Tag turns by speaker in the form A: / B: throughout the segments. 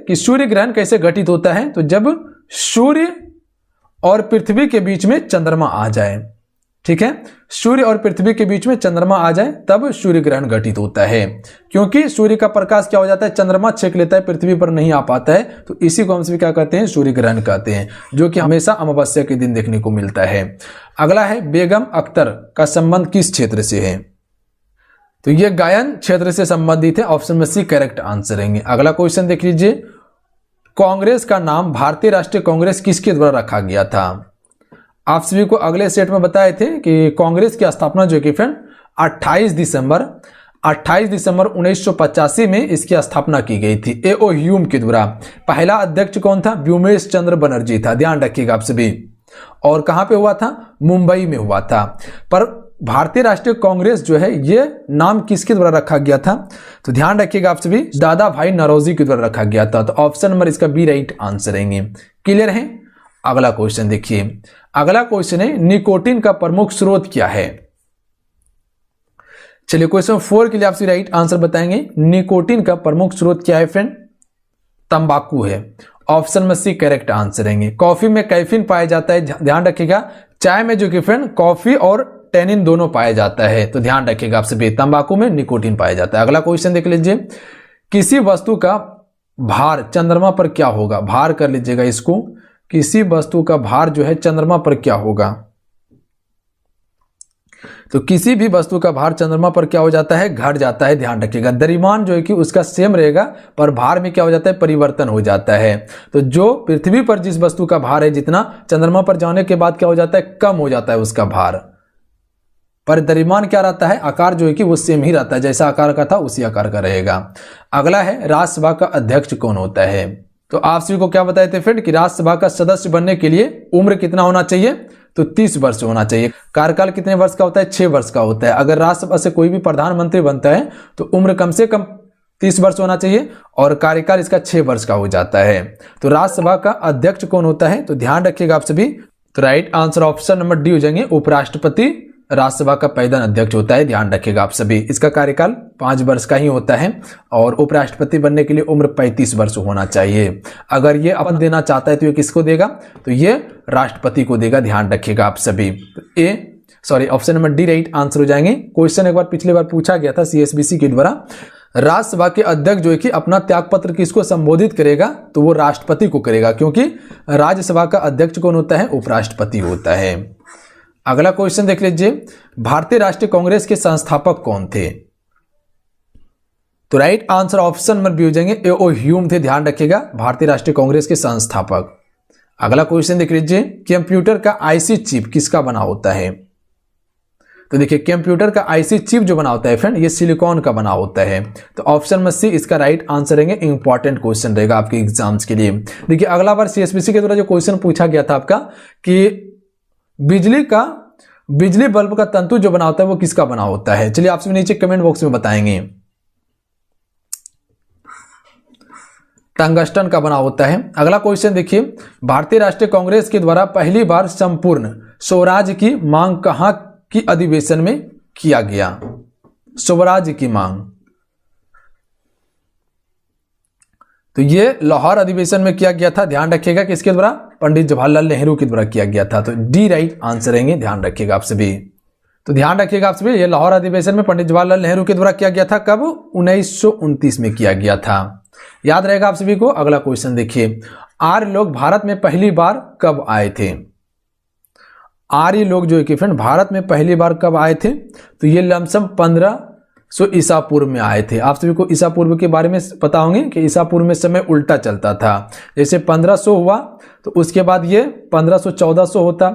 A: कि सूर्य ग्रहण कैसे घटित होता है, तो जब सूर्य और पृथ्वी के बीच में चंद्रमा आ जाए, ठीक है, सूर्य और पृथ्वी के बीच में चंद्रमा आ जाए तब सूर्य ग्रहण घटित होता है। क्योंकि सूर्य का प्रकाश क्या हो जाता है, चंद्रमा छेक लेता है, पृथ्वी पर नहीं आ पाता है, तो इसी को हम सभी क्या कहते हैं, सूर्य ग्रहण कहते हैं, जो कि हमेशा अमावस्या के दिन देखने को मिलता है। अगला है बेगम अख्तर का संबंध किस क्षेत्र से है, तो यह गायन क्षेत्र से संबंधित है। ऑप्शन में सी करेक्ट आंसर रहेंगे। अगला क्वेश्चन देख लीजिए, कांग्रेस का नाम भारतीय राष्ट्रीय कांग्रेस किसके द्वारा रखा गया था। आप सभी को अगले सेट में बताए थे कि कांग्रेस की स्थापना जो कि फ्रेंड 28 दिसंबर 1985 में इसकी स्थापना की गई थी एओ ह्यूम के द्वारा। पहला अध्यक्ष कौन था, व्योमेश चंद्र बनर्जी था, ध्यान रखिएगा आप सभी। और कहां पे हुआ था, मुंबई में हुआ था। पर भारतीय राष्ट्रीय कांग्रेस जो है ये नाम किसके द्वारा रखा गया था, तो ध्यान रखिएगा आप सभी, दादा भाई नौरोजी के द्वारा रखा गया था। तो ऑप्शन नंबर इसका बी राइट आंसर रहेंगे। क्लियर है। अगला क्वेश्चन देखिए, अगला क्वेश्चन है निकोटीन का प्रमुख स्रोत क्या है। चलिए क्वेश्चन 4 के लिए आपसे राइट आंसर बताएंगे। निकोटीन का प्रमुख स्रोत क्या है फ्रेंड, तंबाकू है। ऑप्शन में सी करेक्ट आंसर रहेंगे। कॉफी में कैफीन पाया जाता है, ध्यान रखिएगा। चाय में जो कि फ्रेंड कॉफी और टेनिन दोनों पाया जाता है, तो ध्यान रखिएगा आप सभी, तंबाकू में निकोटीन पाया जाता है। अगला क्वेश्चन देख लीजिए, किसी वस्तु का भार चंद्रमा पर क्या होगा, भार कर लीजिएगा इसको, किसी वस्तु का भार जो है चंद्रमा पर क्या होगा। तो किसी भी वस्तु का भार चंद्रमा पर क्या हो जाता है, घट जाता है, ध्यान रखिएगा। द्रव्यमान जो है कि उसका सेम रहेगा, पर भार में क्या हो जाता है, परिवर्तन हो जाता है। तो जो पृथ्वी पर जिस वस्तु का भार है जितना, चंद्रमा पर जाने के बाद क्या हो जाता है, कम हो जाता है उसका भार। पर द्रव्यमान क्या रहता है, आकार जो है कि वो सेम ही रहता है, जैसा आकार का था उसी आकार का रहेगा। अगला है राज्यसभा का अध्यक्ष कौन होता है। तो आप सभी को क्या बताए थे फ्रेंड कि राज्यसभा का सदस्य बनने के लिए उम्र कितना होना चाहिए, तो 30 वर्ष होना चाहिए। कार्यकाल कितने वर्ष का होता है, 6 वर्ष का होता है। अगर राज्यसभा से कोई भी प्रधानमंत्री बनता है तो उम्र कम से कम 30 वर्ष होना चाहिए और कार्यकाल इसका 6 वर्ष का हो जाता है। तो राज्यसभा का अध्यक्ष कौन होता है, तो ध्यान रखिएगा आप सभी। तो right answer option number D हो जाएंगे, उपराष्ट्रपति राज्यसभा का पहला अध्यक्ष होता है, ध्यान रखिएगा आप सभी। इसका कार्यकाल 5 वर्ष का ही होता है और उपराष्ट्रपति बनने के लिए उम्र 35 वर्ष होना चाहिए। अगर ये अपन देना चाहता है तो ये किसको देगा, तो ये राष्ट्रपति को देगा, ध्यान रखिएगा आप सभी। Option number D right answer हो जाएंगे। क्वेश्चन एक बार पिछले बार पूछा गया था सीएसबीसी के द्वारा, राज्यसभा के अध्यक्ष जो है कि अपना त्यागपत्र किसको संबोधित करेगा, तो वो राष्ट्रपति को करेगा, क्योंकि राज्यसभा का अध्यक्ष कौन होता है, उपराष्ट्रपति होता है। अगला क्वेश्चन देख लीजिए, भारतीय राष्ट्रीय कांग्रेस के संस्थापक कौन थे। तो right answer option number B हो जाएंगे, एओ ह्यूम थे, ध्यान रखिएगा, भारतीय राष्ट्रीय कांग्रेस के संस्थापक। अगला क्वेश्चन देख लीजिए, कंप्यूटर का आईसी चिप किसका बना होता है। तो देखिए कंप्यूटर का आईसी चिप जो बना होता है फ्रेंड, ये सिलिकॉन का बना होता है। तो ऑप्शन में सी इसका राइट आंसर रहेंगे। इंपॉर्टेंट क्वेश्चन रहेगा आपके एग्जाम्स के लिए। देखिए अगला बार सीएसबीसी के द्वारा जो क्वेश्चन पूछा गया था आपका कि बिजली बल्ब का तंतु जो बना होता है वो किसका बना होता है। चलिए आप सभी नीचे कमेंट बॉक्स में बताएंगे। टंगस्टन का बना होता है। अगला क्वेश्चन देखिए, भारतीय राष्ट्रीय कांग्रेस के द्वारा पहली बार संपूर्ण स्वराज की मांग कहां की अधिवेशन में किया गया। स्वराज की मांग, तो ये लाहौर अधिवेशन में किया गया था, ध्यान रखिएगा। किसके द्वारा, पंडित जवाहरलाल नेहरू के द्वारा किया गया था। तो डी राइट आंसर रहेंगे, ध्यान रखिएगा आप सभी। तो ध्यान रखिएगा आप सभी, ये लाहौर अधिवेशन में पंडित जवाहरलाल नेहरू के द्वारा किया गया था। कब, 1929 में किया गया था, याद रहेगा आप सभी को। अगला क्वेश्चन देखिए, आर्य लोग भारत में पहली बार कब आए थे। आर्य लोग जो है कि फ्रेंड भारत में पहली बार कब आए थे, तो ये लमसम 1500 ईसा पूर्व में आए थे। आप सभी को ईसा पूर्व के बारे में पता होंगे कि ईसा पूर्व में समय उल्टा चलता था। जैसे 1500 हुआ तो उसके बाद ये 1500 1400 होता,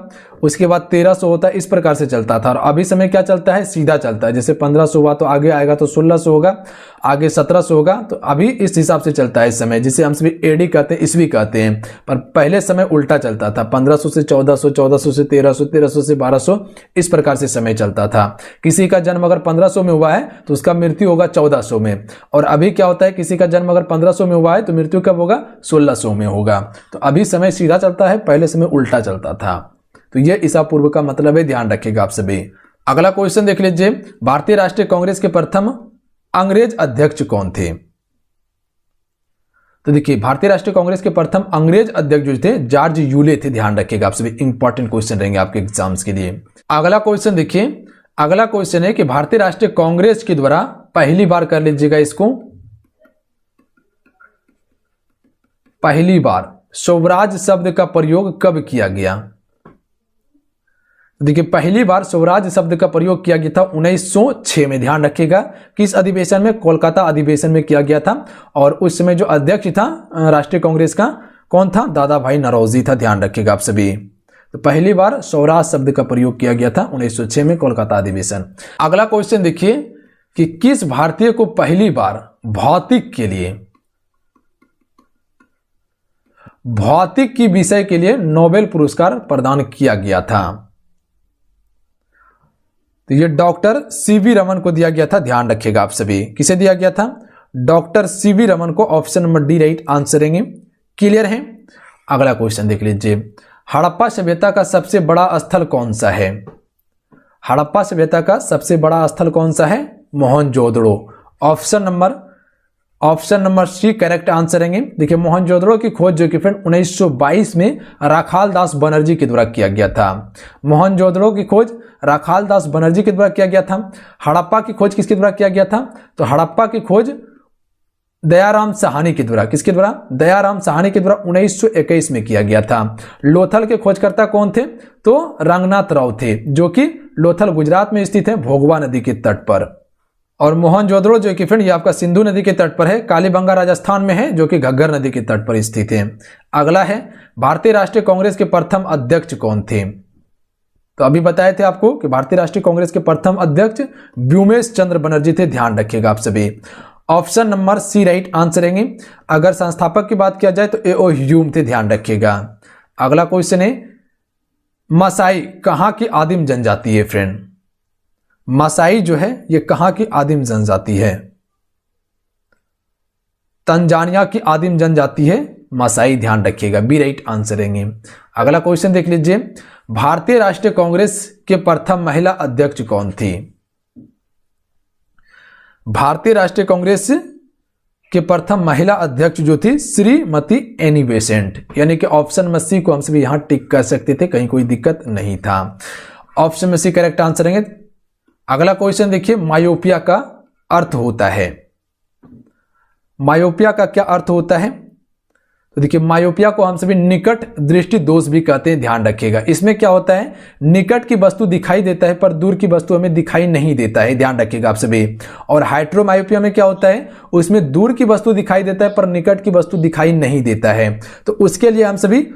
A: उसके बाद 1300 होता, इस प्रकार से चलता था। और अभी समय क्या चलता है, सीधा चलता है। जैसे 1500 हुआ तो आगे आएगा तो 1600 होगा, आगे 1700 होगा, तो अभी इस हिसाब से चलता है समय, जिसे हम सभी एडी कहते हैं, ईस्वी कहते हैं। पर पहले समय उल्टा चलता था, 1500 से 1400, 1400 से 1300, 1300 से 1200, इस प्रकार से समय चलता था। किसी का जन्म अगर 1500 में हुआ है तो उसका मृत्यु होगा 1400 में। और अभी क्या होता है, किसी का जन्म अगर 1500 में हुआ है तो मृत्यु कब होगा, 1600 में होगा। तो अभी समय सीधा चलता है, पहले समय उल्टा चलता था। तो यह ईसा पूर्व का मतलब है, ध्यान रखिएगा आप सभी। अगला क्वेश्चन देख लीजिए, भारतीय राष्ट्रीय कांग्रेस के प्रथम अंग्रेज अध्यक्ष कौन थे। तो देखिए भारतीय राष्ट्रीय कांग्रेस के प्रथम अंग्रेज अध्यक्ष जो थे जॉर्ज यूले थे, ध्यान रखिएगा, आप सभी इंपॉर्टेंट क्वेश्चन रहेंगे आपके एग्जाम्स के लिए। अगला क्वेश्चन देखिए, अगला क्वेश्चन है कि भारतीय राष्ट्रीय कांग्रेस के द्वारा पहली बार, कर लीजिएगा इसको, पहली बार स्वराज शब्द का प्रयोग कब किया गया? देखिए पहली बार स्वराज शब्द का प्रयोग किया गया था 1906 में, ध्यान रखिएगा। किस अधिवेशन में? कोलकाता अधिवेशन में किया गया था। और उस समय जो अध्यक्ष था राष्ट्रीय कांग्रेस का, कौन था? दादा भाई नौरोजी था, ध्यान रखिएगा आप सभी। तो पहली बार स्वराज शब्द का प्रयोग किया गया था 1906 में, कोलकाता अधिवेशन। अगला क्वेश्चन देखिए कि किस भारतीय को पहली बार भौतिक के लिए, भौतिक की विषय के लिए नोबेल पुरस्कार प्रदान किया गया था? तो ये डॉक्टर सीवी रमन को दिया गया था, ध्यान रखिएगा आप सभी। किसे दिया गया था? डॉक्टर सीवी रमन को। Option number D right answer रहेंगे। क्लियर है? अगला क्वेश्चन देख लीजिए, हड़प्पा सभ्यता का सबसे बड़ा स्थल कौन सा है? हड़प्पा सभ्यता का सबसे बड़ा स्थल कौन सा है? Mohenjodaro. Option number C correct answer रहेंगे। देखिए मोहनजोदड़ो की खोज जो कि फ्रेंड 1922 में राखाल दास बनर्जी के द्वारा किया गया था। मोहनजोदड़ो की खोज राखाल दास बनर्जी के द्वारा किया गया था। हड़प्पा की खोज किसके द्वारा किया गया था? तो हड़प्पा की खोज दयाराम साहनी के द्वारा, किसके द्वारा? दयाराम साहनी के द्वारा 1921 में किया गया था। लोथल के खोजकर्ता कौन थे? तो रंगनाथ राव थे, जो कि लोथल गुजरात में स्थित है, भोगवा नदी के तट पर। और मोहनजोदड़ो जो कि फ्रेंड ये आपका सिंधु नदी के तट पर है, कालीबंगा राजस्थान में है, जो कि घग्गर नदी के तट पर स्थित है। अगला है भारतीय राष्ट्रीय कांग्रेस के प्रथम अध्यक्ष कौन थे? तो अभी बताए थे आपको कि भारतीय राष्ट्रीय कांग्रेस के प्रथम अध्यक्ष व्योमेश चंद्र बनर्जी थे, ध्यान रखिएगा आप सभी। Option number C right answer रहेंगे। अगर संस्थापक की बात किया जाए तो एओ ह्यूम थे, ध्यान रखिएगा। अगला क्वेश्चन है, मसाई कहां की आदिम जनजाति है फ्रेंड? मसाई जो है ये कहां की आदिम जनजाति है? तंजानिया की आदिम जनजाति है मसाई, ध्यान रखिएगा, बी राइट आंसर रहेंगे। अगला क्वेश्चन देख लीजिए, भारतीय राष्ट्रीय कांग्रेस के प्रथम महिला अध्यक्ष कौन थी? भारतीय राष्ट्रीय कांग्रेस के प्रथम महिला अध्यक्ष जो थी श्रीमती एनी बेसेंट, यानी कि ऑप्शन में सी को हम सभी यहां टिक कर सकते थे, कहीं कोई दिक्कत नहीं था। ऑप्शन में सी करेक्ट आंसर रहेंगे। अगला क्वेश्चन देखिए, मायोपिया का अर्थ होता है, मायोपिया का क्या अर्थ होता है? तो देखिए मायोपिया को हम सभी निकट दृष्टि दोष भी कहते हैं, ध्यान रखिएगा। इसमें क्या होता है, निकट की वस्तु दिखाई देता है पर दूर की वस्तु हमें दिखाई नहीं देता है, ध्यान रखिएगा आप सभी। और हाइड्रोमायोपिया में क्या होता है, उसमें दूर की वस्तु दिखाई देता है पर निकट की वस्तु दिखाई नहीं देता है। तो उसके लिए हम सभी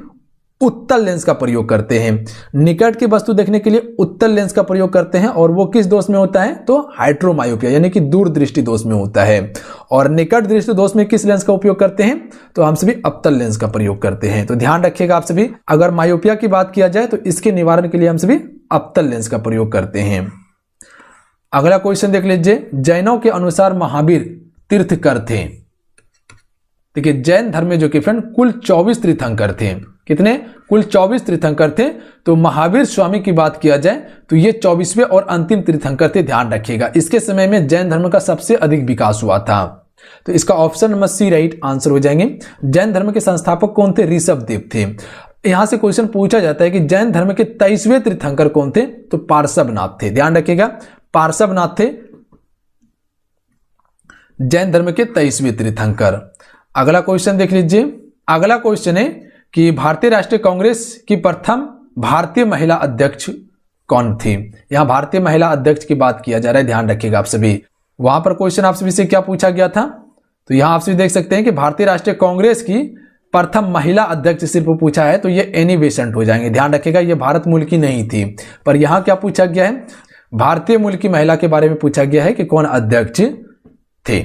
A: उत्तल लेंस का प्रयोग करते हैं। निकट की वस्तु देखने के लिए उत्तल लेंस का प्रयोग करते हैं, और वो किस दोष में होता है? तो हाइड्रोमायोपिया यानी कि दूर दृष्टि दोष में होता है। और निकट दृष्टि दोष में किस लेंस का उपयोग करते हैं? तो हम सभी अवतल लेंस का प्रयोग करते हैं। तो ध्यान रखिएगा आप सभी, अगर मायोपिया की बात किया जाए तो इसके निवारण के लिए हम सभी अवतल लेंस का प्रयोग करते हैं। अगला क्वेश्चन देख लीजिए, जैनों के अनुसार महावीर तीर्थकर थे। देखिए जैन धर्म में जो कि फ्रेंड कुल 24 तीर्थंकर थे। कितने? कुल 24 तीर्थंकर थे। तो महावीर स्वामी की बात किया जाए तो ये 24वें और अंतिम तीर्थंकर थे, ध्यान रखिएगा। इसके समय में जैन धर्म का सबसे अधिक विकास हुआ था। तो इसका option number C right answer हो जाएंगे। जैन धर्म के संस्थापक कौन थे? ऋषभदेव थे। यहां से क्वेश्चन पूछा जाता है कि जैन धर्म के 23वें तीर्थंकर कौन थे? तो पार्श्वनाथ थे, ध्यान रखिएगा, पार्श्वनाथ थे जैन धर्म के 23वें तीर्थंकर। अगला क्वेश्चन देख लीजिए। अगला क्वेश्चन है कि भारतीय राष्ट्रीय कांग्रेस की प्रथम भारतीय महिला अध्यक्ष कौन थी? यहां भारतीय महिला अध्यक्ष की बात किया जा रहा है, ध्यान रखिएगा आप सभी। वहां पर क्वेश्चन आप सभी से क्या पूछा गया था? तो यहां आप सभी देख सकते हैं कि भारतीय राष्ट्रीय कांग्रेस की प्रथम महिला अध्यक्ष सिर्फ पूछा है, तो ये एनी बेसेंट हो जाएंगे, ध्यान रखिएगा। ये भारत मूल की नहीं थी, पर यहां क्या पूछा गया है? भारतीय मूल की महिला के बारे में पूछा गया है कि कौन अध्यक्ष थे।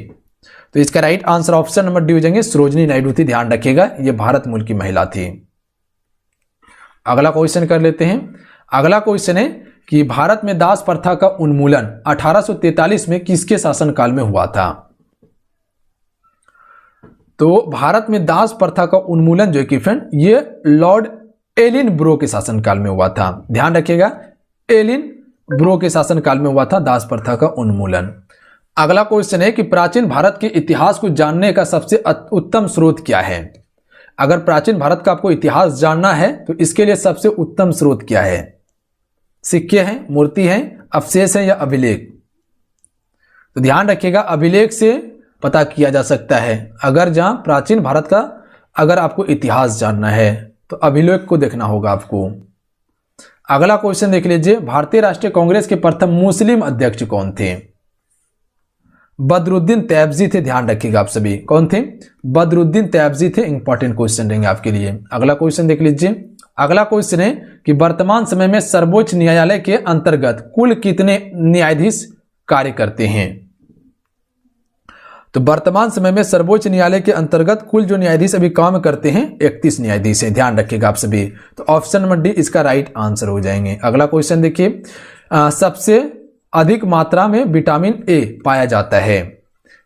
A: तो इसका right answer option number D हो जाएंगे, सरोजिनी नायडू थी, ध्यान रखिएगा, ये भारत मूल की महिला थी। अगला क्वेश्चन कर लेते हैं। अगला क्वेश्चन है कि भारत में दास प्रथा का उन्मूलन 1843 में किसके शासनकाल में हुआ था? तो भारत में दास प्रथा का उन्मूलन जो कि फ्रेंड ये लॉर्ड एलिन ब्रो के शासनकाल में हुआ था, ध्यान रखिएगा, एलिन ब्रो के शासनकाल में हुआ था दास प्रथा का उन्मूलन। अगला क्वेश्चन है कि प्राचीन भारत के इतिहास को जानने का सबसे उत्तम स्रोत क्या है। अगर प्राचीन भारत का आपको इतिहास जानना है तो इसके लिए सबसे उत्तम स्रोत क्या है। सिक्के हैं, मूर्ति हैं, अवशेष हैं या अभिलेख। तो ध्यान रखिएगा, अभिलेख से पता किया जा सकता है। अगर जहां प्राचीन भारत का अगर आपको इतिहास जानना है तो अभिलेख को देखना होगा आपको। अगला क्वेश्चन देख लीजिए, भारतीय राष्ट्रीय कांग्रेस के प्रथम मुस्लिम अध्यक्ष कौन थे। बदरुद्दीन तैयबजी थे। ध्यान रखिएगा आप सभी, कौन थे? बदरुद्दीन तैयबजी थे। इंपॉर्टेंट क्वेश्चन रहेंगे आपके लिए। अगला क्वेश्चन देख लीजिए। अगला क्वेश्चन है कि वर्तमान समय में सर्वोच्च न्यायालय के अंतर्गत कुल कितने न्यायाधीश कार्य करते हैं। तो वर्तमान समय में सर्वोच्च न्यायालय के अंतर्गत कुल जो न्यायाधीश अभी काम करते हैं 31 न्यायाधीश हैं। ध्यान रखिएगा आप सभी। तो ऑप्शन नंबर डी इसका राइट आंसर हो जाएंगे। अगला क्वेश्चन देखिए, सबसे अधिक मात्रा में विटामिन ए पाया जाता है।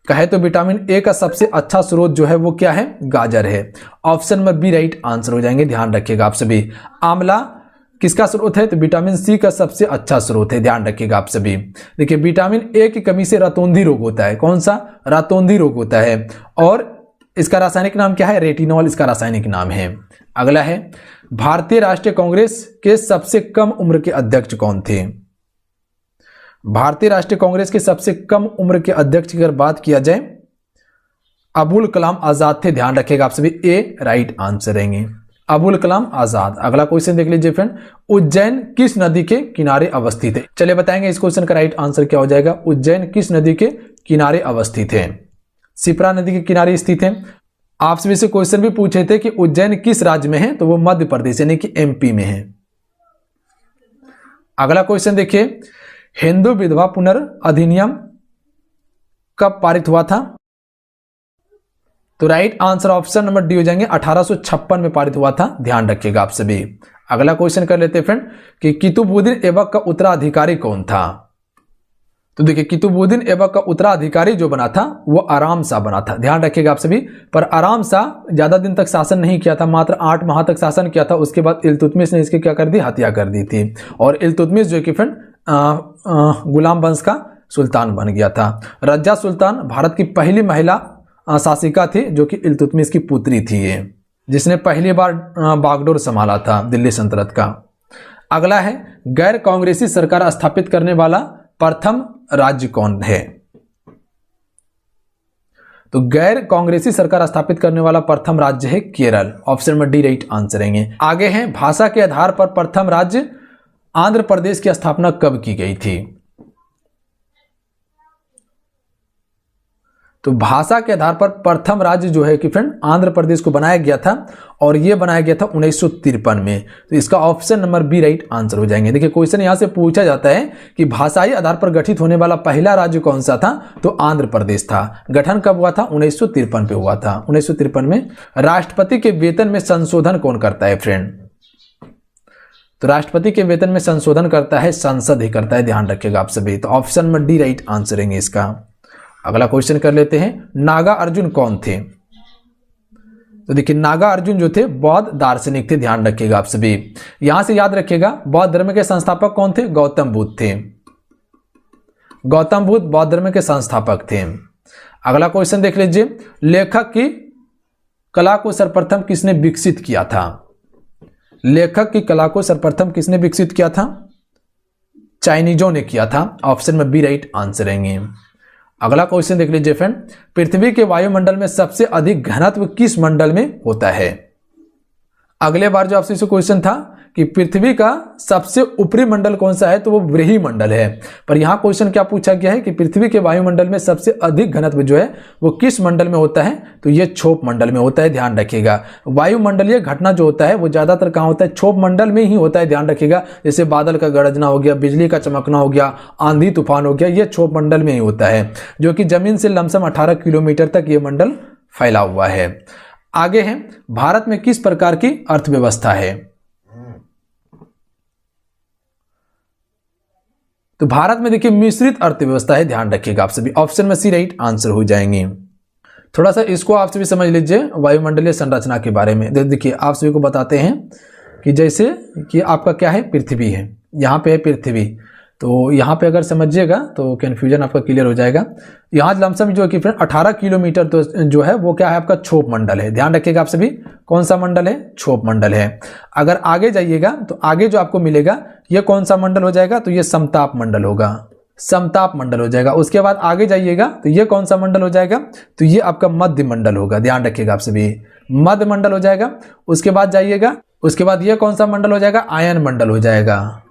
A: कहे तो विटामिन ए का सबसे अच्छा स्रोत जो है वो क्या है? गाजर है। Option number B right answer हो जाएंगे। ध्यान रखिएगा आप सभी। आंवला किसका स्रोत है? तो विटामिन सी का सबसे अच्छा स्रोत है। ध्यान रखिएगा आप सभी। देखिए, विटामिन ए की कमी से रातोंधी रोग होता है। कौन सा? रातोंधी रोग होता है। और इसका रासायनिक नाम क्या है? रेटिनॉल इसका रासायनिक नाम है। अगला है, भारतीय राष्ट्रीय कांग्रेस के सबसे कम उम्र के अध्यक्ष कौन थे। भारतीय राष्ट्रीय कांग्रेस के सबसे कम उम्र के अध्यक्ष की अगर बात किया जाए, अबुल कलाम आजाद थे। ध्यान रखिएगा आप सभी, ए राइट आंसर रहेंगे, अबुल कलाम आजाद। अगला क्वेश्चन देख लीजिए फ्रेंड, उज्जैन किस नदी के किनारे अवस्थित है। चलिए बताएंगे इस क्वेश्चन का राइट आंसर क्या हो जाएगा। उज्जैन किस नदी के किनारे अवस्थित है? शिप्रा नदी के किनारे स्थित है। आप सभी से क्वेश्चन भी पूछे थे कि उज्जैन किस राज्य में है, तो वो मध्य प्रदेश यानी कि एमपी में है। अगला क्वेश्चन देखिए, हिंदू विधवा पुनर्अधिनियम कब पारित हुआ था। तो right answer option number D हो जाएंगे, 1856 में पारित हुआ था। ध्यान रखिएगा आप सभी। अगला क्वेश्चन कर लेते हैं फ्रेंड कि कुतुबुद्दीन ऐबक का उत्तराधिकारी कौन था। तो देखिए, कुतुबुद्दीन ऐबक का उत्तराधिकारी जो बना था वो आराम शाह बना था। ध्यान रखिएगा आप सभी। पर आराम शाह ज्यादा दिन तक शासन नहीं किया था, मात्र 8 माह तक शासन किया था। उसके बाद इल्तुतमिश ने इसकी क्या कर दी? हत्या कर दी थी। और इल्तुतमिश जो कि फ्रेंड गुलाम वंश का सुल्तान बन गया था। रज्जा सुल्तान भारत की पहली महिला शासिका थी जो कि इल्तुतमिश की पुत्री थी, ये जिसने पहली बार बागडोर संभाला था दिल्ली सल्तनत का। अगला है, गैर कांग्रेसी सरकार स्थापित करने वाला प्रथम राज्य कौन है। तो गैर कांग्रेसी सरकार स्थापित करने वाला प्रथम राज्य है Kerala. Option number D right answer रहेंगे। आगे हैं, भाषा के आधार पर प्रथम राज्य आंध्र प्रदेश की स्थापना कब की गई थी। तो भाषा के आधार पर प्रथम राज्य जो है कि फ्रेंड आंध्र प्रदेश को बनाया गया था, और यह बनाया गया था 1953 में। तो इसका option number B right answer हो जाएंगे। देखिए, क्वेश्चन यहां से पूछा जाता है कि भाषाई आधार पर गठित होने वाला पहला राज्य कौन सा था, तो आंध्र प्रदेश था। गठन कब हुआ था? 1953 पे हुआ था। 1953 में। राष्ट्रपति के वेतन में संशोधन कौन करता है फ्रेंड। तो राष्ट्रपति के वेतन में संशोधन करता है संसद ही करता है। ध्यान रखिएगा आप सभी। तो option number D right answer रहेंगे इसका। अगला क्वेश्चन कर लेते हैं, नागा अर्जुन कौन थे। तो देखिए, नागा अर्जुन जो थे बौद्ध दार्शनिक थे। ध्यान रखिएगा आप सभी। यहां से याद रखिएगा, बौद्ध धर्म के संस्थापक कौन थे? गौतम बुद्ध थे। गौतम बुद्ध बौद्ध धर्म के संस्थापक थे। अगला क्वेश्चन देख लीजिए, लेखक की कला को सर्वप्रथम किसने विकसित किया था। लेखक की कला को सर्वप्रथम किसने विकसित किया था? चाइनीजों ने किया था। ऑप्शन में बी राइट आंसर रहेंगे। अगला क्वेश्चन देख लीजिए फ्रेंड, पृथ्वी के वायुमंडल में सबसे अधिक घनत्व किस मंडल में होता है। अगले बार जो आपसे क्वेश्चन था कि पृथ्वी का सबसे ऊपरी मंडल कौन सा है, तो वो व्रीहि मंडल है। पर यहां क्वेश्चन क्या पूछा गया है कि पृथ्वी के वायुमंडल में सबसे अधिक घनत्व जो है वो किस मंडल में होता है, तो ये क्षोभ मंडल में होता है। ध्यान रखिएगा, वायुमंडलीय घटना जो होता है वो ज्यादातर कहां होता है? क्षोभ मंडल में ही होता है। ध्यान रखिएगा, जैसे बादल का गरजना हो गया, बिजली का चमकना हो गया, आंधी तूफान हो गया, ये क्षोभ मंडल में ही होता है, जो कि जमीन से लमसम 18 किलोमीटर तक ये मंडल फैला हुआ है। आगे है, भारत में किस प्रकार की अर्थव्यवस्था है। तो भारत में देखिए मिश्रित अर्थव्यवस्था है। ध्यान रखिएगा आप सभी। ऑप्शन में सी राइट आंसर हो जाएंगे। थोड़ा सा इसको आप सभी समझ लीजिए वायुमंडलीय संरचना के बारे में। देखिए, आप सभी को बताते हैं कि जैसे कि आपका क्या है, पृथ्वी है, यहाँ पे है पृथ्वी। तो यहाँ पे अगर समझिएगा तो कन्फ्यूजन आपका क्लियर हो जाएगा। यहाँ लमसम जो है कि फ्रेंड 18 किलोमीटर तो जो है वो क्या है आपका क्षोभ मंडल है। ध्यान रखिएगा आप सभी, कौन सा मंडल है? क्षोभ मंडल है। अगर आगे जाइएगा तो आगे जो आपको मिलेगा ये कौन सा मंडल हो जाएगा? तो ये समताप मंडल होगा, समताप मंडल हो जाएगा। उसके बाद आगे जाइएगा तो ये कौन सा मंडल हो जाएगा? तो ये आपका मध्य मंडल होगा। ध्यान रखिएगा आप सभी, मध्य मंडल हो जाएगा। उसके बाद जाइएगा, उसके बाद ये कौन सा मंडल हो जाएगा? आयन मंडल हो जाएगा।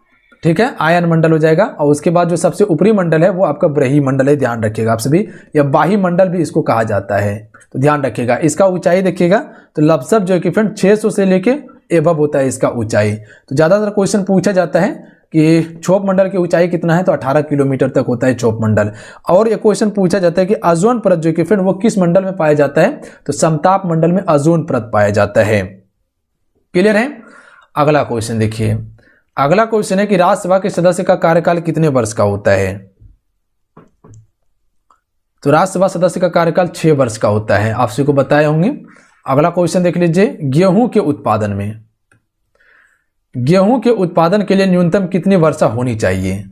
A: ठीक है, आयन मंडल हो जाएगा। और उसके बाद जो सबसे ऊपरी मंडल है वो आपका ब्रही मंडल है। ध्यान रखिएगा आप सभी, या बाही मंडल भी इसको कहा जाता है। तो ध्यान रखिएगा, इसका ऊंचाई देखिएगा तो लमसम जो है कि फ्रेंड 600 से लेके एबव होता है इसका ऊंचाई। तो ज्यादातर क्वेश्चन पूछा जाता है कि क्षोभ मंडल की ऊंचाई कितना है? तो 18 किलोमीटर तक होता है क्षोभ मंडल। और एक क्वेश्चन पूछा जाता है कि ओजोन परत जो कि फ्रेंड वो किस मंडल में पाया जाता है? तो समताप मंडल में ओजोन परत पाया जाता है। क्लियर है? अगला क्वेश्चन देखिए, अगला क्वेश्चन है कि राज्यसभा के सदस्य का कार्यकाल कितने वर्ष का होता है? तो राज्यसभा सदस्य का कार्यकाल 6 वर्ष का होता है, आप सभी को बताए होंगे। अगला क्वेश्चन देख लीजिए, गेहूं के उत्पादन में, गेहूं के उत्पादन के लिए न्यूनतम कितनी वर्षा होनी चाहिए?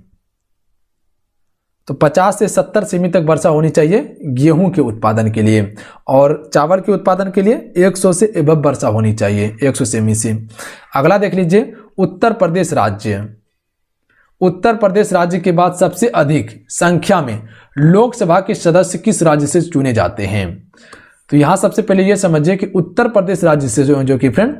A: तो 50 से 70 सेमी तक वर्षा होनी चाहिए गेहूं के उत्पादन के लिए। और चावल के उत्पादन के लिए 100 से एबव वर्षा होनी चाहिए, 100 सेमी से। अगला देख लीजिए, उत्तर प्रदेश राज्य, उत्तर प्रदेश राज्य के बाद सबसे अधिक संख्या में लोकसभा के सदस्य किस राज्य से चुने जाते हैं? तो यहां सबसे पहले यह समझिए कि उत्तर प्रदेश राज्य से जो कि फ्रेंड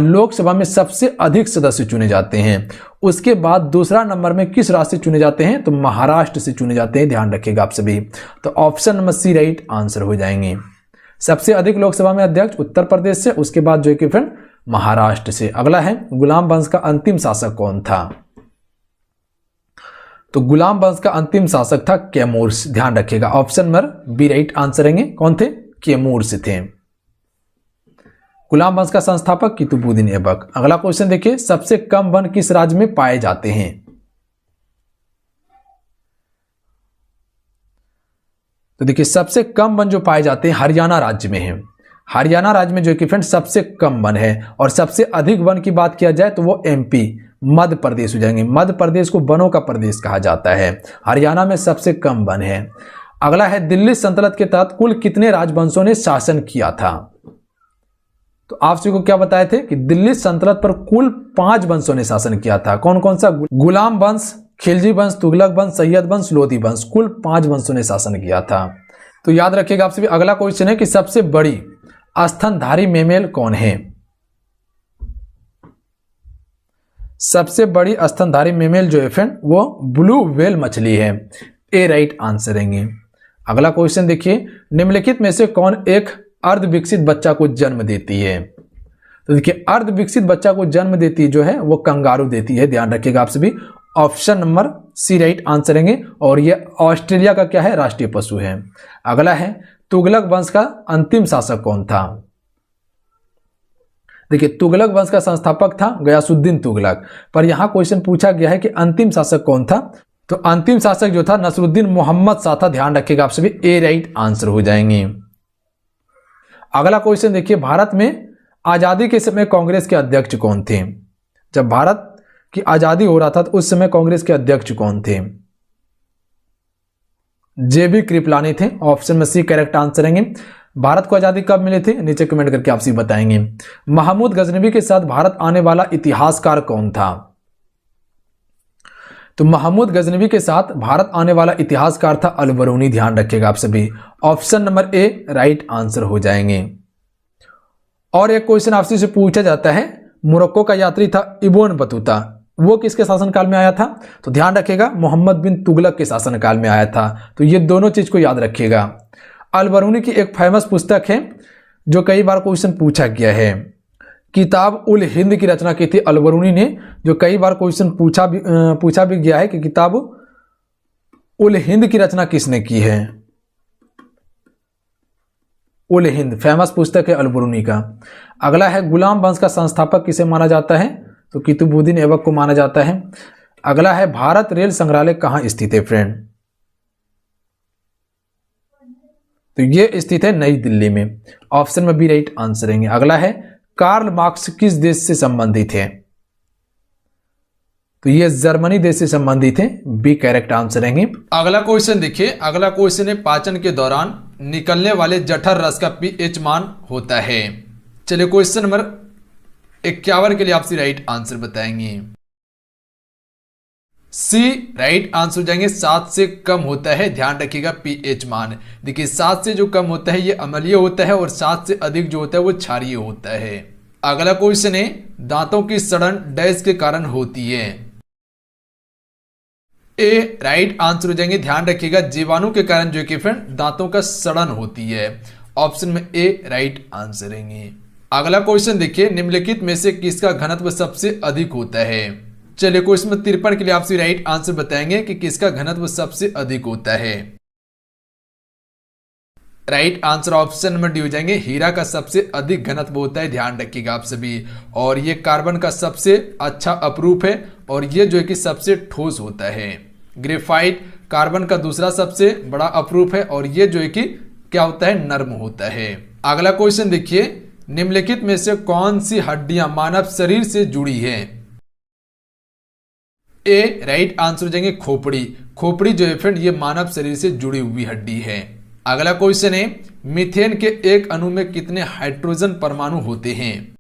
A: लोकसभा में सबसे अधिक सदस्य चुने जाते हैं। उसके बाद दूसरा नंबर में किस राज्य से चुने जाते हैं? तो महाराष्ट्र से चुने जाते हैं। ध्यान रखिएगा आप सभी, तो option number C right answer हो जाएंगे। सबसे अधिक लोकसभा में अध्यक्ष उत्तर प्रदेश से, उसके बाद जो कि फ्रेंड महाराष्ट्र से। अगला है, गुलाम वंश का अंतिम शासक कौन था? तो गुलाम वंश का अंतिम शासक था कैमूर्स। ध्यान रखिएगा, option number B right answer रहेंगे। कौन थे? कैमूर्स थे। गुलाम वंश का संस्थापक कुतुबुद्दीन ऐबक। अगला क्वेश्चन देखिए, सबसे कम वन किस राज्य में पाए जाते हैं? तो देखिए सबसे कम वन जो पाए जाते हैं हरियाणा राज्य में है। हरियाणा राज्य में जो कि फ्रेंड सबसे कम वन है। और सबसे अधिक वन की बात किया जाए तो वो एमपी मध्य प्रदेश हो जाएंगे। मध्य प्रदेश को वनों का प्रदेश कहा जाता है। हरियाणा में सबसे कम वन है। अगला है, दिल्ली सल्तनत के तहत कुल कितने राजवंशों ने शासन किया था? तो आप सभी को क्या बताए थे कि दिल्ली सल्तनत पर कुल 5 वंशों ने शासन किया था। कौन कौन सा? गुलाम वंश, खिलजी वंश, तुगलक वंश, सैयद वंश, लोधी वंश। कुल 5 वंशों ने शासन किया था। तो याद रखिएगा आप सभी। अगला क्वेश्चन है कि सबसे बड़ी स्तनधारी मेमेल कौन है? सबसे बड़ी स्तनधारी मेमेल जो है फ्रेंड वो ब्लू व्हेल मछली है। ए राइट आंसर रहेंगे। अगला क्वेश्चन देखिए, निम्नलिखित में से कौन एक अर्ध विकसित बच्चा को जन्म देती है? तो देखिए अर्ध विकसित बच्चा को जन्म देती जो है वो कंगारू देती है। ध्यान रखिएगा आप सभी, option number C right answer रहेंगे। और ये ऑस्ट्रेलिया का क्या है? राष्ट्रीय पशु है। अगला है, तुगलक वंश का अंतिम शासक कौन था? देखिए तुगलक वंश का संस्थापक था गयासुद्दीन तुगलक। पर यहां क्वेश्चन पूछा गया है कि अंतिम शासक कौन था? तो अंतिम शासक जो था नसरुद्दीन मोहम्मद शाह था। ध्यान रखिएगा आप सभी, ए राइट आंसर हो जाएंगे। अगला क्वेश्चन देखिए, भारत में आजादी के समय कांग्रेस के अध्यक्ष कौन थे? जब भारत की आजादी हो रहा था तो उस समय कांग्रेस के अध्यक्ष कौन थे? जेबी कृपलानी थे। ऑप्शन में सी करेक्ट आंसर रहेंगे। भारत को आजादी कब मिले थे? नीचे कमेंट करके आपसे बताएंगे। महमूद गजनवी के साथ भारत आने वाला इतिहासकार कौन था? तो महमूद गजनवी के साथ भारत आने वाला इतिहासकार था अल-बरूनी। ध्यान रखिएगा आप सभी, option number A right answer हो जाएंगे। और एक क्वेश्चन आपसे से पूछा जाता है, मोरक्को का यात्री था इब्न बतूता, वो किसके शासनकाल में आया था? तो ध्यान रखिएगा मोहम्मद बिन तुगलक के शासनकाल में आया था। तो ये दोनों चीज को याद रखिएगा। अल-बरूनी की एक फेमस पुस्तक है जो कई बार क्वेश्चन पूछा गया है। किताब उल हिंद की रचना की थी अल-बरूनी ने, जो कई बार क्वेश्चन पूछा भी गया है कि किताब उल हिंद की रचना किसने की है? उल हिंद फेमस पुस्तक है अल-बरूनी का। अगला है, गुलाम वंश का संस्थापक किसे माना जाता है? तो कुतुबुद्दीन ऐबक को माना जाता है। अगला है, भारत रेल संग्रहालय कहां स्थित है फ्रेंड? तो ये स्थित है नई दिल्ली में। ऑप्शन में बी राइट आंसर रहेंगे। अगला है, कार्ल मार्क्स किस देश से संबंधित है? तो ये जर्मनी देश से संबंधित है, बी करेक्ट आंसर रहेंगे।
B: अगला क्वेश्चन देखिए, अगला क्वेश्चन है पाचन के दौरान निकलने वाले जठर रस का पीएच मान होता है। चलिए क्वेश्चन नंबर 51 के लिए आप सी राइट आंसर बताएंगे। सी राइट आंसर हो जाएंगे, 7 से कम होता है। ध्यान रखिएगा पीएच मान, देखिए 7 से जो कम होता है ये अम्लीय होता है और 7 से अधिक जो होता है वो क्षारीय होता है। अगला क्वेश्चन है दांतों की सड़न डैश के कारण होती है। ए राइट आंसर हो जाएंगे, ध्यान रखिएगा जीवाणु के कारण जो कि फ्रेंड दांतों का सड़न होती है। ऑप्शन में ए राइट आंसर रहेंगे। अगला क्वेश्चन देखिए, निम्नलिखित में से किसका घनत्व सबसे अधिक होता है। चलिए क्वेश्चन में 53 के लिए आपसे राइट आंसर बताएंगे कि किसका घनत्व सबसे अधिक होता है। Right answer option number D हो जाएंगे, हीरा का सबसे अधिक घनत्व होता है। ध्यान रखिएगा आप सभी। और ये कार्बन का सबसे अच्छा अपरूप है और ये जो है कि सबसे ठोस होता है। ग्रेफाइट कार्बन का दूसरा सबसे बड़ा अपरूप है और ये जो है कि क्या होता है, नर्म होता है। अगला क्वेश्चन देखिए, निम्नलिखित में से कौन सी हड्डियां मानव शरीर से जुड़ी हैं। ए राइट आंसर हो जाएंगे खोपड़ी। खोपड़ी जो है फ्रेंड ये मानव शरीर से जुड़ी हुई हड्डी है। अगला क्वेश्चन है मीथेन के एक अणु में कितने हाइड्रोजन परमाणु होते हैं।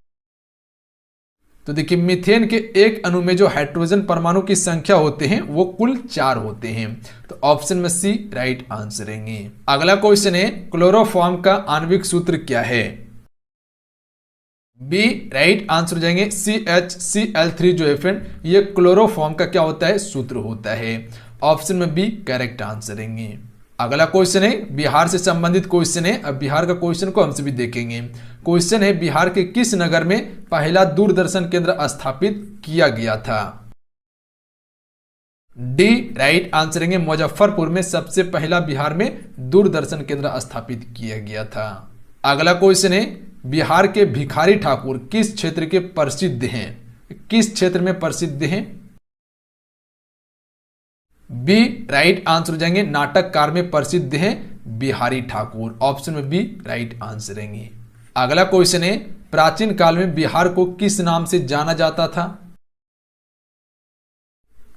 B: तो देखिए मीथेन के एक अणु में जो हाइड्रोजन परमाणु की संख्या होते हैं वो कुल 4 होते हैं। तो ऑप्शन में सी राइट आंसर रहेंगे। अगला क्वेश्चन है क्लोरोफॉर्म का आणविक सूत्र क्या है। बी राइट आंसर हो जाएंगे, CHCl3 जो है फ्रेंड ये क्लोरोफॉर्म का क्या होता है, सूत्र होता है। ऑप्शन में बी करेक्ट आंसर रहेंगे। अगला क्वेश्चन है बिहार से संबंधित क्वेश्चन है। अब बिहार का क्वेश्चन को हमसे भी देखेंगे। क्वेश्चन है बिहार के किस नगर में पहला दूरदर्शन केंद्र स्थापित किया गया था। डी राइट आंसर रहेंगे, मुजफ्फरपुर में सबसे पहला बिहार में दूरदर्शन केंद्र स्थापित किया गया था। अगला क्वेश्चन है बिहार के भिखारी ठाकुर किस क्षेत्र के प्रसिद्ध हैं। किस क्षेत्र में प्रसिद्ध हैं। बी राइट आंसर हो जाएंगे, नाटककार में प्रसिद्ध हैं बिहारी ठाकुर। ऑप्शन में बी राइट आंसर रहेंगे। अगला क्वेश्चन है प्राचीन काल में बिहार को किस नाम से जाना जाता था।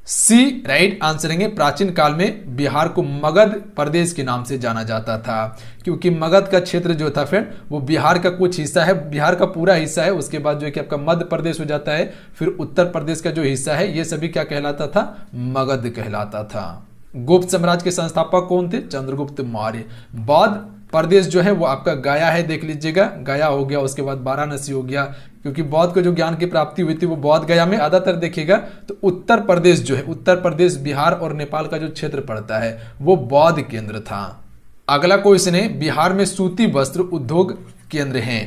B: सी राइट आंसर रहेंगे, प्राचीन काल में बिहार को मगध प्रदेश के नाम से जाना जाता था, क्योंकि मगध का क्षेत्र जो था फ्रेंड वो बिहार का कुछ हिस्सा है, बिहार का पूरा हिस्सा है। उसके बाद जो है कि आपका मध्य प्रदेश हो जाता है, फिर उत्तर प्रदेश का जो हिस्सा है ये सभी क्या कहलाता था, मगध कहलाता था। गुप्त साम्राज्य के संस्थापक कौन थे, चंद्रगुप्त मौर्य। बौद्ध प्रदेश जो है वो आपका गया है, देख लीजिएगा गया हो गया, उसके बाद वाराणसी हो गया, क्योंकि बौद्ध को जो ज्ञान की प्राप्ति हुई थी वो बौद्ध गया में। ज्यादातर देखिएगा तो उत्तर प्रदेश जो है, उत्तर प्रदेश बिहार और नेपाल का जो क्षेत्र पड़ता है वो बौद्ध केंद्र था। अगला क्वेश्चन है बिहार में सूती वस्त्र उद्योग केंद्र हैं।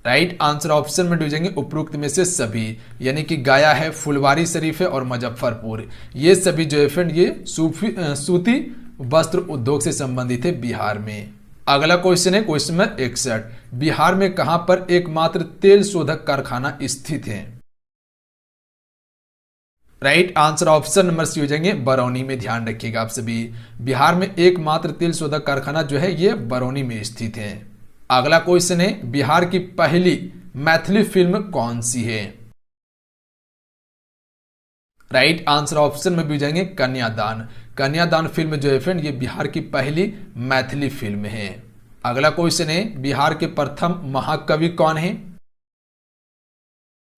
B: राइट आंसर ऑप्शन में जाएंगे उपरोक्त में से सभी, यानी कि गया है, फुलवारी शरीफ है और मुजफ्फरपुर, ये सभी जो है फ्रेंड ये सूती वस्त्र उद्योग से संबंधित है बिहार में। अगला क्वेश्चन है क्वेश्चन नंबर 61, बिहार में कहां पर एकमात्र तेल शोधक कारखाना स्थित है। Right answer option number C हो जाएंगे, बरौनी में। ध्यान रखिएगा आप सभी, बिहार में एकमात्र तेल शोधक कारखाना जो है ये बरौनी में स्थित है। अगला क्वेश्चन है बिहार की पहली मैथिली फिल्म कौन सी है। राइट आंसर ऑप्शन में भी जाएंगे कन्यादान। कन्यादान फिल्म जो है फ्रेंड ये बिहार की पहली मैथिली फिल्म है। अगला क्वेश्चन है बिहार के प्रथम महाकवि कौन है।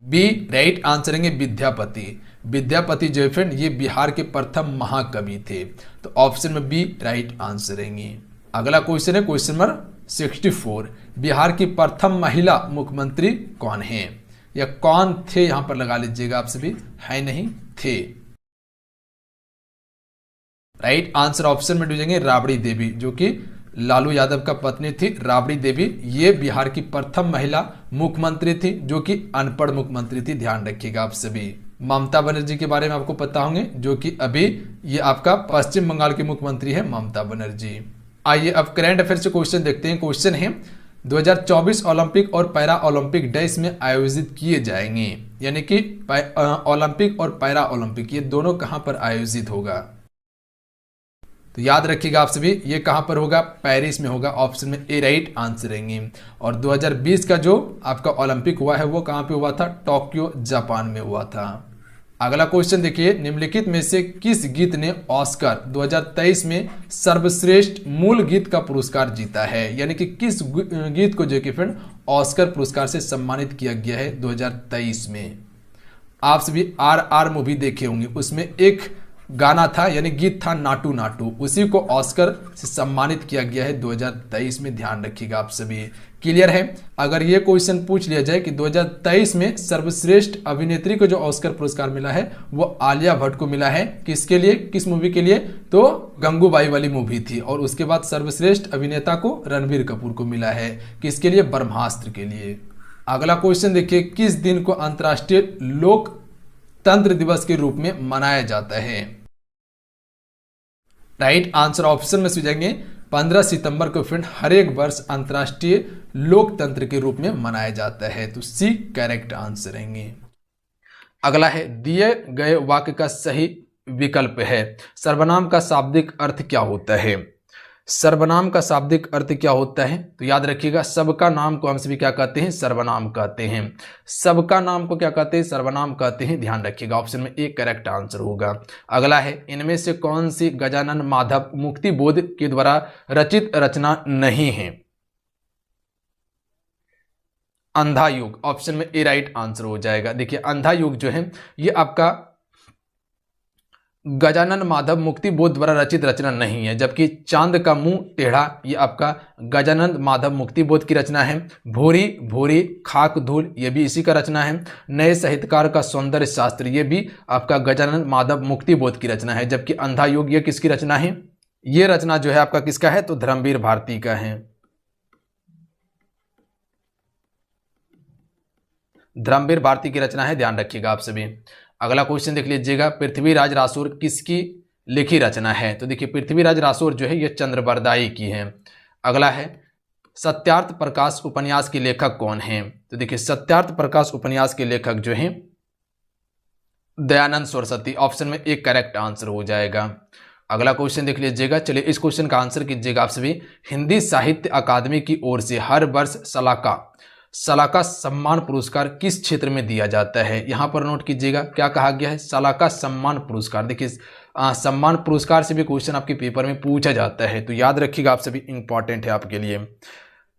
B: बी राइट आंसर है विद्यापति। विद्यापति जो है फ्रेंड ये बिहार के प्रथम महाकवि थे, तो ऑप्शन में बी राइट आंसर रहेंगे। अगला क्वेश्चन है क्वेश्चन नंबर 64, बिहार की प्रथम महिला मुख्यमंत्री कौन है, या कौन थे, यहां पर लगा लीजिएगा आप सभी, है नहीं थे। राइट आंसर ऑप्शन में जाएंगे राबड़ी देवी, जो कि लालू यादव का पत्नी थी। राबड़ी देवी ये बिहार की प्रथम महिला मुख्यमंत्री थी, जो कि अनपढ़ मुख्यमंत्री थी। ध्यान रखिएगा आप सभी। ममता बनर्जी के बारे में आपको पता होंगे, जो कि अभी ये आपका पश्चिम बंगाल की मुख्यमंत्री है ममता बनर्जी। आइए अब करंट अफेयर से क्वेश्चन देखते हैं। क्वेश्चन है 2024 ओलंपिक और पैरा ओलंपिक देश में आयोजित किए जाएंगे, यानी कि ओलंपिक और पैरा ओलंपिक ये दोनों कहां पर आयोजित होगा। तो याद रखिएगा आप सभी, ये कहां पर होगा, पेरिस में होगा। ऑप्शन में ए राइट आंसर रहेंगे। और 2020 का जो आपका ओलंपिक हुआ है वो कहां पे हुआ था, टोक्यो जापान में हुआ था। अगला क्वेश्चन देखिए, निम्नलिखित में से किस गीत ने ऑस्कर 2023 में सर्वश्रेष्ठ मूल गीत का पुरस्कार जीता है? यानी कि किस गीत को जो कि फ्रेंड ऑस्कर पुरस्कार से सम्मानित किया गया है 2023 में? आप सभी RR मूवी देखे होंगे, उसमें एक गाना था यानी गीत था नाटू नाटू, उसी को ऑस्कर से सम्मानित किया गया है 2023 में। ध्यान रखिएगा आप सभी। क्लियर है? अगर ये क्वेश्चन पूछ लिया जाए कि 2023 में सर्वश्रेष्ठ अभिनेत्री को जो ऑस्कर पुरस्कार मिला है वो आलिया भट्ट को मिला है, किसके लिए, किस मूवी के लिए? तो गंगूबाई वाली मूवी थी। और उसके बाद सर्वश्रेष्ठ अभिनेता को रणबीर कपूर को मिला है, किसके लिए? ब्रह्मास्त्र के लिए। अगला क्वेश्चन देखिए, किस दिन को अंतर्राष्ट्रीय लोकतंत्र दिवस के रूप में मनाया जाता है? राइट आंसर ऑप्शन में जाएंगे 15 सितंबर को फ्रेंड हर एक वर्ष अंतर्राष्ट्रीय लोकतंत्र के रूप में मनाया जाता है, तो सी करेक्ट आंसर रहेंगे। अगला है, दिए गए वाक्य का सही विकल्प है। सर्वनाम का शाब्दिक अर्थ क्या होता है? सर्वनाम का शाब्दिक अर्थ क्या होता है? तो याद रखिएगा, सबका नाम को हम सभी क्या कहते हैं? सर्वनाम कहते हैं। सबका नाम को क्या कहते हैं? सर्वनाम कहते हैं। ध्यान रखिएगा, ऑप्शन में एक करेक्ट आंसर होगा। अगला है, इनमें से कौन सी गजानन माधव मुक्तिबोध के द्वारा रचित रचना नहीं है? अंधा युग, ऑप्शन में ए राइट आंसर हो जाएगा। देखिए, अंधा युग जो है ये आपका गजानन माधव मुक्तिबोध द्वारा रचित रचना नहीं है, जबकि चांद का मुंह टेढ़ा ये आपका गजानन माधव मुक्तिबोध की रचना है। भूरी भूरी खाक धूल ये भी इसी का रचना है। नए साहित्यकार का सौंदर्य शास्त्र ये भी आपका गजानन माधव मुक्तिबोध की रचना है, जबकि अंधा युग ये किसकी रचना है? ये रचना जो है आपका किसका है? तो धर्मवीर भारती का है। धर्मवीर भारती की रचना है, ध्यान रखिएगा आप सभी। अगला क्वेश्चन देख लीजिएगा, पृथ्वीराज रासोर किसकी लिखी रचना है? तो देखिए, पृथ्वीराज रासोर जो है ये चंद्रबरदाई की है। अगला है, सत्यार्थ प्रकाश उपन्यास के लेखक कौन है? तो देखिए, सत्यार्थ प्रकाश उपन्यास के लेखक जो हैं दयानंद सरस्वती, ऑप्शन में एक करेक्ट आंसर हो जाएगा। अगला क्वेश्चन देख लीजिएगा, चलिए इस क्वेश्चन का आंसर कीजिएगा आप सभी। हिंदी साहित्य अकादमी की ओर से हर वर्ष सलाका सम्मान पुरस्कार किस क्षेत्र में दिया जाता है? यहां पर नोट कीजिएगा, क्या कहा गया है? सलाका सम्मान पुरस्कार। देखिए, सम्मान पुरस्कार से भी क्वेश्चन आपके पेपर में पूछा जाता है, तो याद रखिएगा आप सभी, इंपॉर्टेंट है आपके लिए।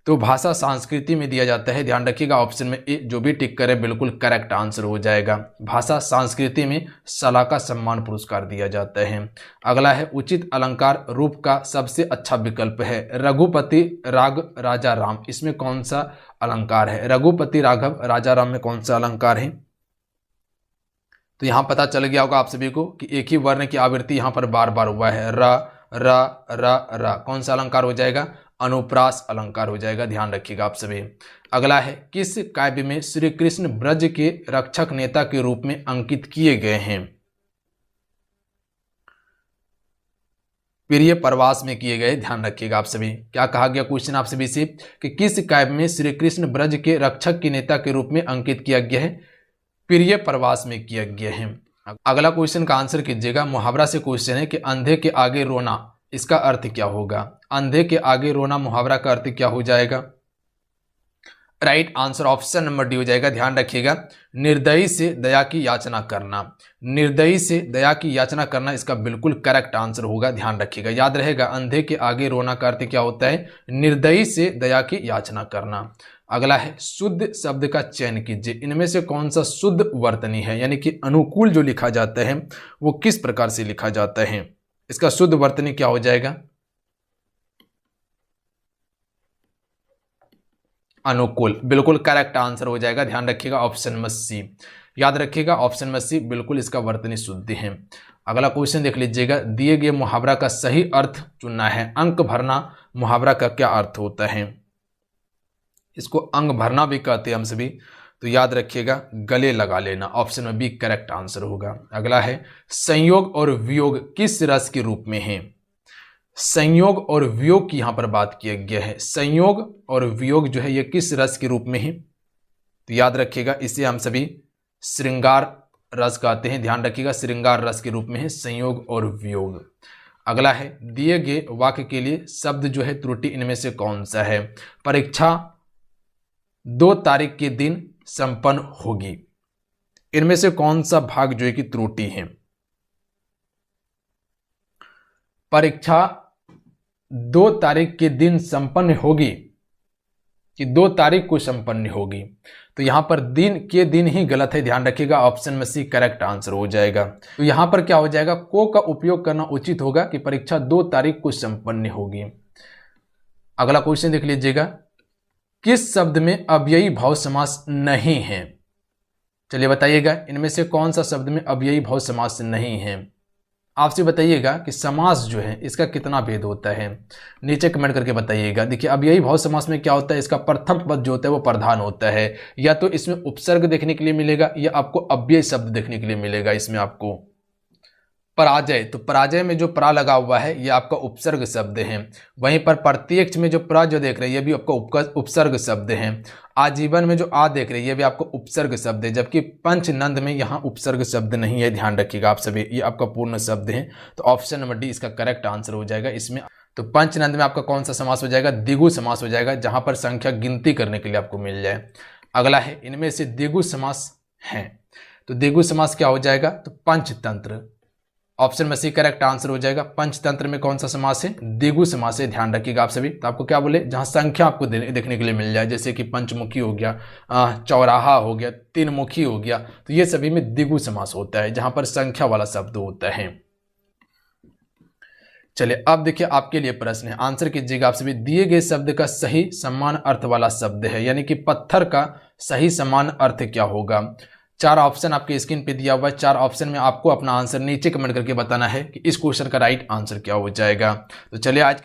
B: तो भाषा संस्कृति में दिया जाता है, ध्यान रखिएगा, ऑप्शन में ए जो भी टिक करे बिल्कुल करेक्ट आंसर हो जाएगा। भाषा संस्कृति में सलाका सम्मान पुरस्कार दिया जाता है। अगला है, उचित अलंकार रूप का सबसे अच्छा विकल्प है। रघुपति राग राजा राम, इसमें कौन सा अलंकार है? रघुपति राघव राजा राम में कौन सा अलंकार है? तो यहां पता चल गया होगा आप सभी को कि एक ही वर्ण की आवृत्ति यहां पर बार बार हुआ है, र र र र। कौन सा अलंकार हो जाएगा? अनुप्रास अलंकार हो जाएगा, ध्यान रखिएगा आप सभी। अगला है, किस काव्य में श्री कृष्ण ब्रज के रक्षक नेता के रूप में अंकित किए गए हैं? प्रिय प्रवास में किए गए, ध्यान रखिएगा आप सभी। क्या कहा गया क्वेश्चन आप सभी से कि किस काव्य में श्री कृष्ण ब्रज के रक्षक के नेता के रूप में अंकित किया गया है? प्रिय प्रवास में किया गया है। अगला क्वेश्चन का आंसर कीजिएगा, मुहावरा से क्वेश्चन है कि अंधे के आगे रोना, इसका अर्थ क्या होगा? अंधे के आगे रोना मुहावरा का अर्थ क्या हो जाएगा? Right answer option number D हो जाएगा। ध्यान रखिएगा, निर्दयी से दया की याचना करना। निर्दयी से दया की याचना करना इसका बिल्कुल करेक्ट आंसर होगा, ध्यान रखिएगा। याद रहेगा, अंधे के आगे रोना का अर्थ क्या होता है? निर्दयी से दया की याचना करना। अगला है, शुद्ध शब्द का चयन कीजिए। इनमें से कौन सा शुद्ध वर्तनी है, यानी कि अनुकूल जो लिखा जाता है वो किस प्रकार से लिखा जाता है? इसका शुद्ध वर्तनी क्या हो जाएगा? अनुकूल, बिल्कुल करेक्ट आंसर हो जाएगा। ध्यान रखिएगा, ऑप्शन में सी। याद रखिएगा, ऑप्शन में सी बिल्कुल इसका वर्तनी शुद्ध है। अगला क्वेश्चन देख लीजिएगा, दिए गए मुहावरा का सही अर्थ चुनना है। अंक भरना मुहावरा का क्या अर्थ होता है? इसको अंग भरना भी कहते हैं हम सभी, तो याद रखिएगा, गले लगा लेना, ऑप्शन में बी करेक्ट आंसर होगा। अगला है, संयोग और वियोग किस रस के रूप में है? संयोग और वियोग की यहां पर बात किया गया है। संयोग और वियोग जो है ये किस रस के रूप में है? तो याद रखिएगा, इसे हम सभी श्रृंगार रस कहते हैं। ध्यान रखिएगा, श्रृंगार रस के रूप में है संयोग और वियोग। अगला है, दिए गए वाक्य के लिए शब्द जो है त्रुटि इनमें से कौन सा है? परीक्षा 2 तारीख के दिन संपन्न होगी।
A: इनमें से कौन सा भाग जो है कि त्रुटि है? परीक्षा 2 तारीख के दिन संपन्न होगी कि 2 तारीख को संपन्न होगी? तो यहां पर दिन के दिन ही गलत है, ध्यान रखिएगा। ऑप्शन में सी करेक्ट आंसर हो जाएगा। तो यहां पर क्या हो जाएगा, को का उपयोग करना उचित होगा कि परीक्षा 2 तारीख को संपन्न होगी। अगला क्वेश्चन देख लीजिएगा, किस शब्द में अव्ययी भाव समास नहीं है? चलिए बताइएगा, इनमें से कौन सा शब्द में अव्ययी भाव समास नहीं है? आपसे बताइएगा कि समास जो है इसका कितना भेद होता है, नीचे कमेंट करके बताइएगा। देखिए, अव्ययी भाव समास में क्या होता है, इसका प्रथम पद जो होता है वो प्रधान होता है, या तो इसमें उपसर्ग देखने के लिए मिलेगा या आपको अव्यय शब्द देखने के लिए मिलेगा। इसमें आपको पराजय, तो पराजय में जो प्रा लगा हुआ है ये आपका उपसर्ग शब्द है। वहीं पर प्रत्यक्ष में जो प्रा जो देख रहे हैं ये भी आपका उपसर्ग शब्द है। आजीवन में जो आ देख रहे हैं ये भी आपका उपसर्ग शब्द है, जबकि पंचनंद में यहाँ उपसर्ग शब्द नहीं है, ध्यान रखिएगा आप सभी, ये आपका पूर्ण शब्द है। तो ऑप्शन नंबर डी इसका करेक्ट आंसर हो जाएगा इसमें। तो पंचनंद में आपका कौन सा समास हो जाएगा, द्विगु समास हो जाएगा, जहां पर संख्या गिनती करने के लिए आपको मिल जाए। अगला है, इनमें से द्विगु समास है, तो द्विगु समास क्या हो जाएगा, तो पंचतंत्र। ऑप्शन में सी करेक्ट आंसर हो जाएगा। पंचतंत्र में कौन सा समास है, द्विगु समास है, ध्यान रखिएगा आप सभी। तो आपको क्या बोले, जहां संख्या आपको देखने के लिए मिल जाए, जैसे कि पंचमुखी हो गया, चौराहा हो गया, तीनमुखी हो गया, तो ये सभी में द्विगु समास होता है, जहां पर संख्या वाला शब्द होता है। चलिए अब देखिए आपके लिए प्रश्न है, आंसर कीजिएगा आप सभी। दिए गए शब्द का सही समान अर्थ वाला शब्द है, यानी कि पत्थर का सही समान अर्थ क्या होगा? 4 ऑप्शन आपके स्क्रीन पे दिया हुआ है। 4 ऑप्शन में आपको अपना आंसर नीचे कमेंट करके बताना है कि इस क्वेश्चन का राइट आंसर क्या हो जाएगा। तो चलिए आज